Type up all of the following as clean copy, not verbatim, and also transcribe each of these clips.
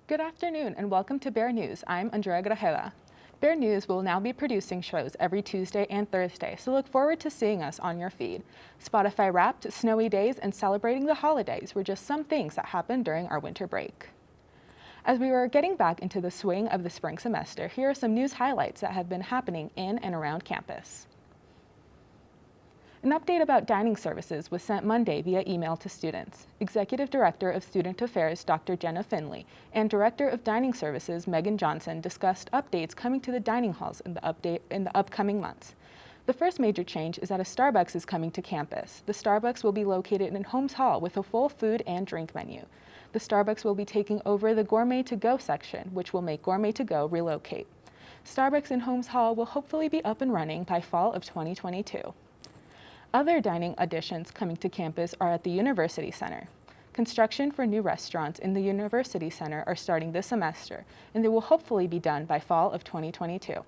Good afternoon and welcome to Bear News. I'm Andrea. Bear News will now be producing shows every Tuesday and Thursday, so look forward to seeing us on your feed. Spotify Wrapped, snowy days, and celebrating the holidays were just some things that happened during our winter break. As we were getting back into the swing of the spring semester, here are some news highlights that have been happening in and around campus. An update about dining services was sent Monday via email to students. Executive Director of Student Affairs, Dr. Jenna Finley, and Director of Dining Services, Megan Johnson, discussed updates coming to the dining halls in the upcoming months. The first major change is that a Starbucks is coming to campus. The Starbucks will be located in Holmes Hall with a full food and drink menu. The Starbucks will be taking over the Gourmet to Go section, which will make Gourmet to Go relocate. Starbucks in Holmes Hall will hopefully be up and running by fall of 2022. Other dining additions coming to campus are at the University Center. Construction for new restaurants in the University Center are starting this semester, and they will hopefully be done by fall of 2022.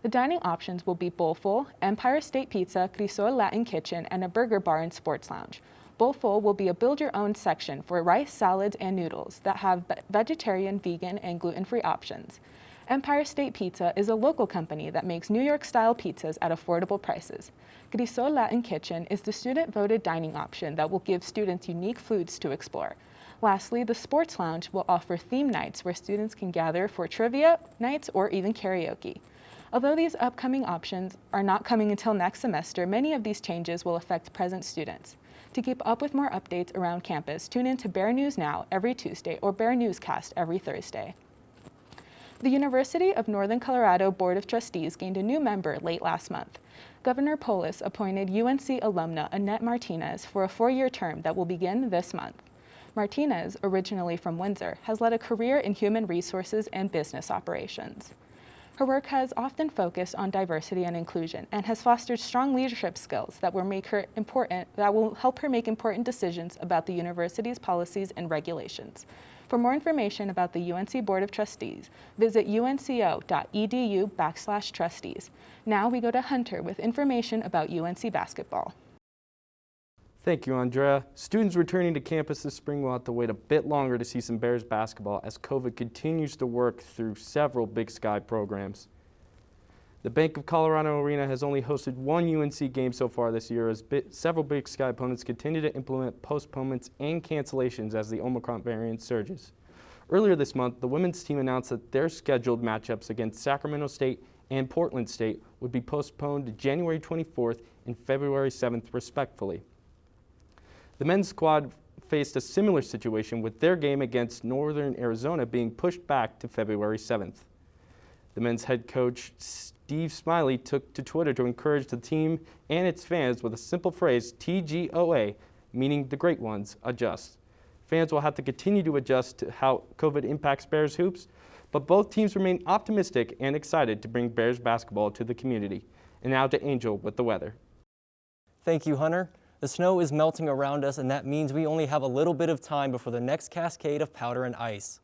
The dining options will be Bowlful, Empire State Pizza, Crisol Latin Kitchen, and a burger bar and sports lounge. Bowlful will be a build-your-own section for rice, salads, and noodles that have vegetarian, vegan, and gluten-free options. Empire State Pizza is a local company that makes New York-style pizzas at affordable prices. Crisol Latin Kitchen is the student-voted dining option that will give students unique foods to explore. Lastly, the Sports Lounge will offer theme nights where students can gather for trivia nights or even karaoke. Although these upcoming options are not coming until next semester, many of these changes will affect present students. To keep up with more updates around campus, tune in to Bear News Now every Tuesday or Bear Newscast every Thursday. The University of Northern Colorado Board of Trustees gained a new member late last month. Governor Polis appointed UNC alumna Annette Martinez for a 4-year term that will begin this month. Martinez, originally from Windsor, has led a career in human resources and business operations. Her work has often focused on diversity and inclusion and has fostered strong leadership skills that will help her make important decisions about the university's policies and regulations. For more information about the UNC Board of Trustees, visit unco.edu/trustees. Now we go to Hunter with information about UNC basketball. Thank you, Andrea. Students returning to campus this spring will have to wait a bit longer to see some Bears basketball as COVID continues to work through several Big Sky programs. The Bank of Colorado Arena has only hosted one UNC game so far this year as several Big Sky opponents continue to implement postponements and cancellations as the Omicron variant surges. Earlier this month, the women's team announced that their scheduled matchups against Sacramento State and Portland State would be postponed to January 24th and February 7th, respectively. The men's squad faced a similar situation with their game against Northern Arizona being pushed back to February 7th. The men's head coach, Steve Smiley, took to Twitter to encourage the team and its fans with a simple phrase, TGOA, meaning the great ones, adjust. Fans will have to continue to adjust to how COVID impacts Bears hoops, but both teams remain optimistic and excited to bring Bears basketball to the community. And now to Angel with the weather. Thank you, Hunter. The snow is melting around us, and that means we only have a little bit of time before the next cascade of powder and ice.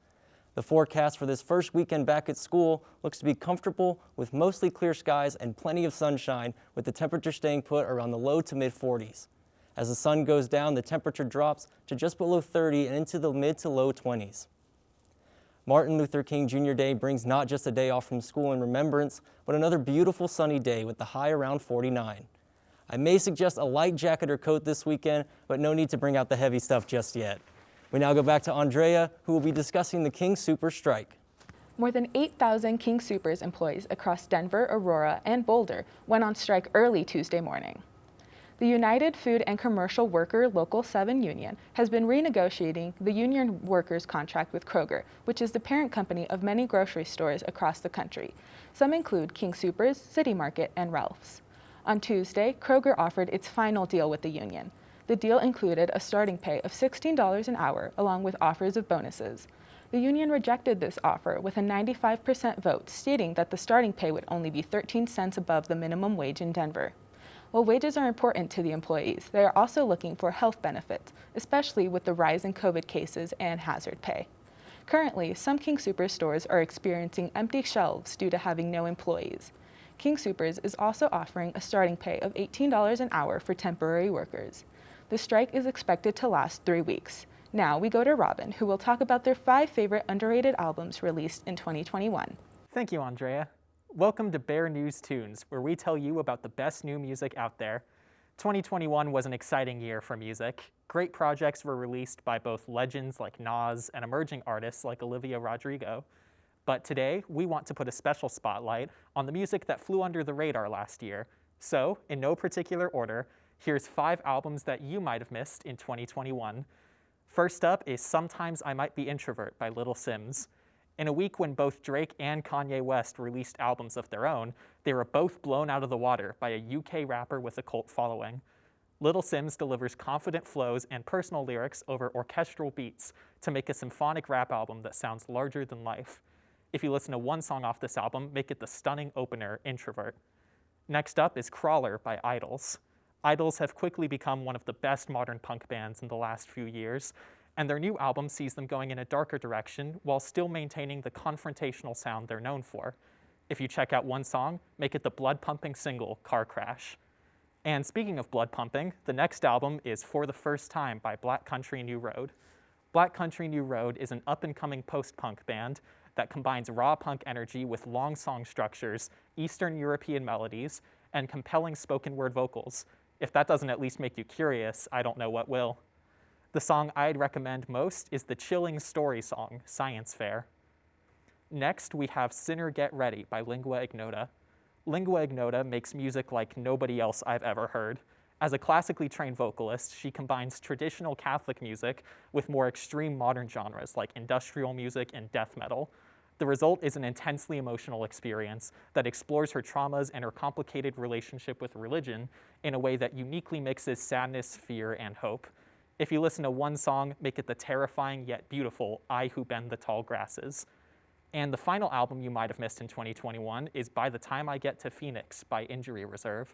The forecast for this first weekend back at school looks to be comfortable with mostly clear skies and plenty of sunshine, with the temperature staying put around the low to mid 40s. As the sun goes down, the temperature drops to just below 30 and into the mid to low 20s. Martin Luther King Jr. Day brings not just a day off from school in remembrance, but another beautiful sunny day with the high around 49. I may suggest a light jacket or coat this weekend, but no need to bring out the heavy stuff just yet. We now go back to Andrea, who will be discussing the King Soopers strike. More than 8,000 King Soopers employees across Denver, Aurora, and Boulder went on strike early Tuesday morning. The United Food and Commercial Worker Local 7 union has been renegotiating the union workers' contract with Kroger, which is the parent company of many grocery stores across the country. Some include King Soopers, City Market, and Ralph's. On Tuesday, Kroger offered its final deal with the union. The deal included a starting pay of $16 an hour, along with offers of bonuses. The union rejected this offer with a 95% vote, stating that the starting pay would only be 13 cents above the minimum wage in Denver. While wages are important to the employees, they are also looking for health benefits, especially with the rise in COVID cases and hazard pay. Currently, some King Soopers stores are experiencing empty shelves due to having no employees. King Soopers is also offering a starting pay of $18 an hour for temporary workers. The strike is expected to last 3 weeks. Now we go to Robin, who will talk about their 5 favorite underrated albums released in 2021. Thank you, Andrea. Welcome to Bear News Tunes, where we tell you about the best new music out there. 2021 was an exciting year for music. Great projects were released by both legends like Nas and emerging artists like Olivia Rodrigo. But today, we want to put a special spotlight on the music that flew under the radar last year. So, in no particular order, here's 5 albums that you might have missed in 2021. First up is Sometimes I Might Be Introvert by Little Sims. In a week when both Drake and Kanye West released albums of their own, they were both blown out of the water by a UK rapper with a cult following. Little Sims delivers confident flows and personal lyrics over orchestral beats to make a symphonic rap album that sounds larger than life. If you listen to one song off this album, make it the stunning opener, Introvert. Next up is Crawler by Idols. Idols have quickly become one of the best modern punk bands in the last few years, and their new album sees them going in a darker direction while still maintaining the confrontational sound they're known for. If you check out one song, make it the blood-pumping single, Car Crash. And speaking of blood pumping, the next album is For the First Time by Black Country New Road. Black Country New Road is an up-and-coming post-punk band that combines raw punk energy with long song structures, Eastern European melodies, and compelling spoken word vocals. If that doesn't at least make you curious, I don't know what will. The song I'd recommend most is the chilling story song, Science Fair. Next, we have Sinner Get Ready by Lingua Ignota. Lingua Ignota makes music like nobody else I've ever heard. As a classically trained vocalist, she combines traditional Catholic music with more extreme modern genres like industrial music and death metal. The result is an intensely emotional experience that explores her traumas and her complicated relationship with religion in a way that uniquely mixes sadness, fear, and hope. If you listen to one song, make it the terrifying yet beautiful I Who Bend the Tall Grasses. And the final album you might have missed in 2021 is By the Time I Get to Phoenix by Injury Reserve.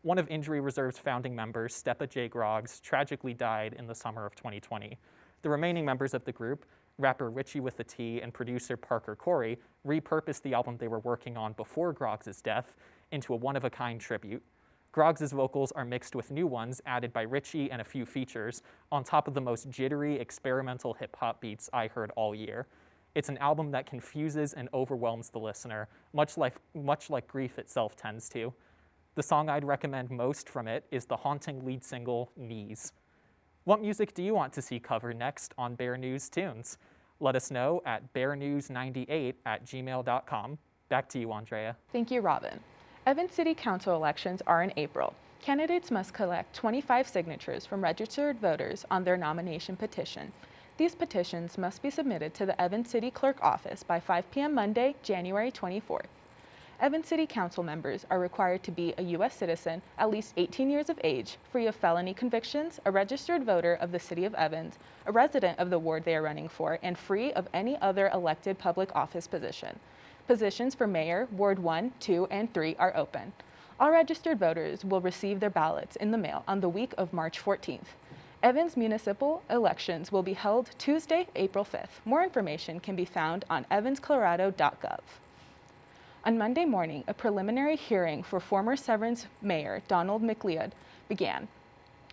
One of Injury Reserve's founding members, Stepa J. Groggs, tragically died in the summer of 2020. The remaining members of the group, rapper Richie with a T and producer Parker Corey, repurposed the album they were working on before Groggs' death into a one-of-a-kind tribute. Groggs' vocals are mixed with new ones added by Richie and a few features, on top of the most jittery, experimental hip-hop beats I heard all year. It's an album that confuses and overwhelms the listener, much like Grief itself tends to. The song I'd recommend most from it is the haunting lead single, Knees. What music do you want to see covered next on Bear News Tunes? Let us know at bearnews98@gmail.com. Back to you, Andrea. Thank you, Robin. Evans City Council elections are in April. Candidates must collect 25 signatures from registered voters on their nomination petition. These petitions must be submitted to the Evans City Clerk Office by 5 p.m. Monday, January 24th. Evans City Council members are required to be a U.S. citizen, at least 18 years of age, free of felony convictions, a registered voter of the City of Evans, a resident of the ward they are running for, and free of any other elected public office position. Positions for mayor, Ward 1, 2, and 3 are open. All registered voters will receive their ballots in the mail on the week of March 14th. Evans municipal elections will be held Tuesday, April 5th. More information can be found on evanscolorado.gov. On Monday morning, a preliminary hearing for former Severance Mayor Donald McLeod began.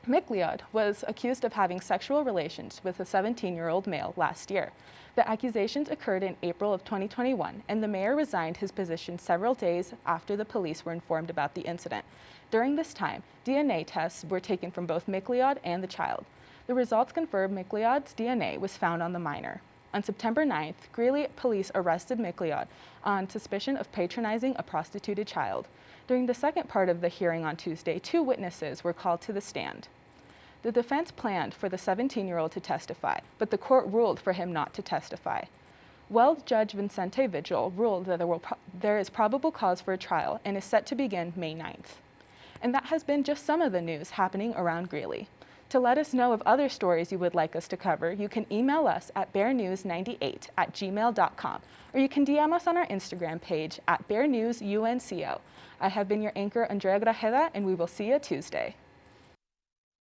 McLeod was accused of having sexual relations with a 17-year-old male last year. The accusations occurred in April of 2021, and the mayor resigned his position several days after the police were informed about the incident. During this time, DNA tests were taken from both McLeod and the child. The results confirmed McLeod's DNA was found on the minor. On September 9th, Greeley police arrested McLeod on suspicion of patronizing a prostituted child. During the second part of the hearing on Tuesday, 2 witnesses were called to the stand. The defense planned for the 17-year-old to testify, but the court ruled for him not to testify. Judge Vincente Vigil ruled that there is probable cause for a trial and is set to begin May 9th. And that has been just some of the news happening around Greeley. To let us know of other stories you would like us to cover, you can email us at bearnews98@gmail.com, or you can DM us on our Instagram page at bearnewsunco. I have been your anchor, Andrea Grajeda, and we will see you Tuesday.